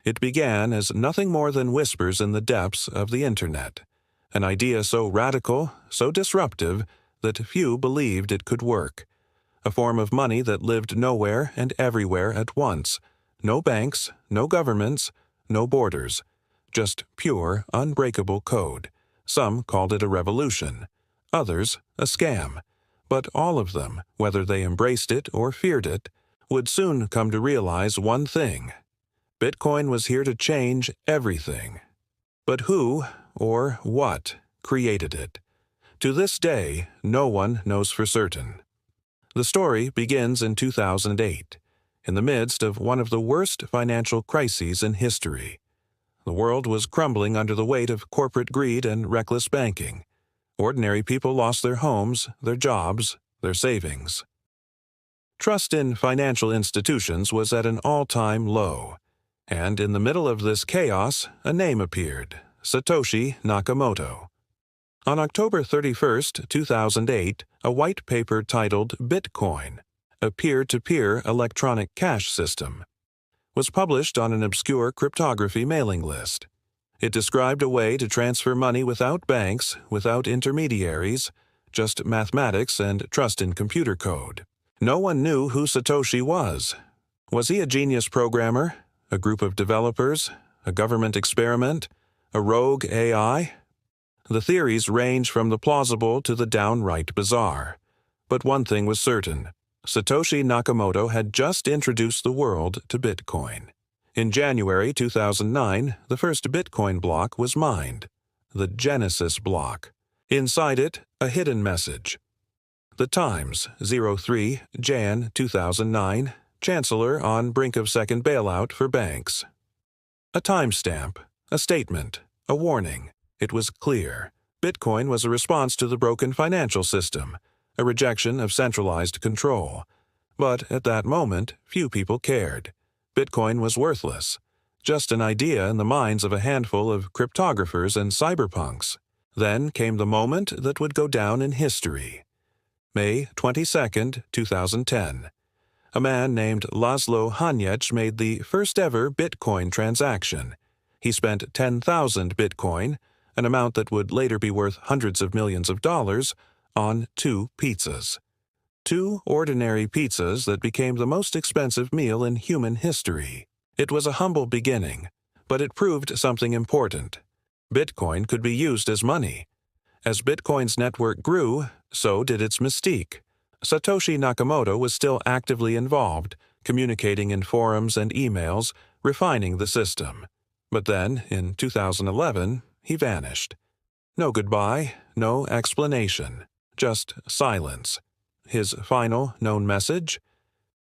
It began as nothing more than whispers in the depths of the Internet, an idea so radical, so disruptive, that few believed it could work. A form of money that lived nowhere and everywhere at once. No banks, no governments, no borders. Just pure, unbreakable code. Some called it a revolution. Others, a scam. But all of them, whether they embraced it or feared it, would soon come to realize one thing. Bitcoin was here to change everything. But who, or what, created it? To this day, no one knows for certain. The story begins in 2008, in the midst of one of the worst financial crises in history. The world was crumbling under the weight of corporate greed and reckless banking. Ordinary people lost their homes, their jobs, their savings. Trust in financial institutions was at an all-time low. And in the middle of this chaos, a name appeared, Satoshi Nakamoto. On October 31, 2008, a white paper titled Bitcoin, a peer-to-peer electronic cash system, was published on an obscure cryptography mailing list. It described a way to transfer money without banks, without intermediaries, just mathematics and trust in computer code. No one knew who Satoshi was. Was he a genius programmer? A group of developers? A government experiment? A rogue AI? The theories range from the plausible to the downright bizarre. But one thing was certain. Satoshi Nakamoto had just introduced the world to Bitcoin. In January 2009, the first Bitcoin block was mined, the Genesis block. Inside it, a hidden message. The Times, 03 Jan 2009, Chancellor on brink of second bailout for banks. A timestamp, a statement, a warning. It was clear. Bitcoin was a response to the broken financial system, a rejection of centralized control. But at that moment, few people cared. Bitcoin was worthless, just an idea in the minds of a handful of cryptographers and cyberpunks. Then came the moment that would go down in history. May 22, 2010. A man named Laszlo Hanyecz made the first-ever Bitcoin transaction. He spent 10,000 Bitcoin, an amount that would later be worth hundreds of millions of dollars, on 2 pizzas. 2 ordinary pizzas that became the most expensive meal in human history. It was a humble beginning, but it proved something important. Bitcoin could be used as money. As Bitcoin's network grew, so did its mystique. Satoshi Nakamoto was still actively involved, communicating in forums and emails, refining the system. But then, in 2011, he vanished. No goodbye, no explanation, just silence. His final known message?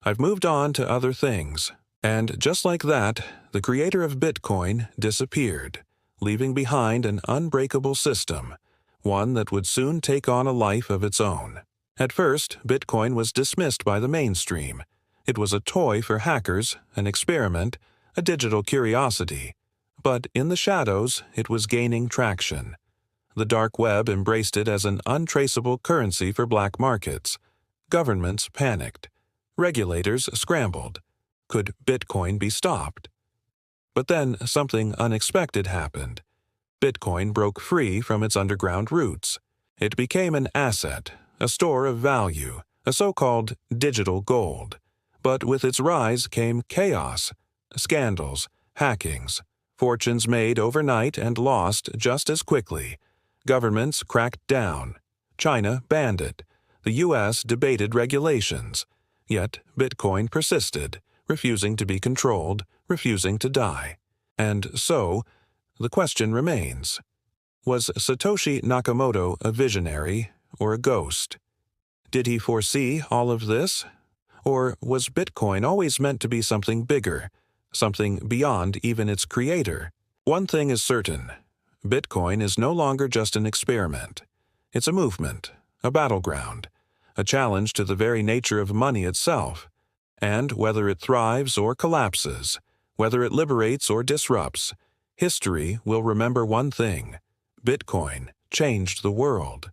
I've moved on to other things. And just like that, the creator of Bitcoin disappeared, leaving behind an unbreakable system, one that would soon take on a life of its own. At first, Bitcoin was dismissed by the mainstream. It was a toy for hackers, an experiment, a digital curiosity. But in the shadows, it was gaining traction. The dark web embraced it as an untraceable currency for black markets. Governments panicked. Regulators scrambled. Could Bitcoin be stopped? But then something unexpected happened. Bitcoin broke free from its underground roots. It became an asset, a store of value, a so-called digital gold. But with its rise came chaos, scandals, hackings, fortunes made overnight and lost just as quickly. Governments cracked down. China banned it. The U.S. debated regulations. Yet Bitcoin persisted, refusing to be controlled, refusing to die. And so, the question remains, was Satoshi Nakamoto a visionary or a ghost? Did he foresee all of this? Or was Bitcoin always meant to be something bigger, something beyond even its creator? One thing is certain. Bitcoin is no longer just an experiment. It's a movement, a battleground, a challenge to the very nature of money itself. And whether it thrives or collapses, whether it liberates or disrupts, history will remember one thing: Bitcoin changed the world.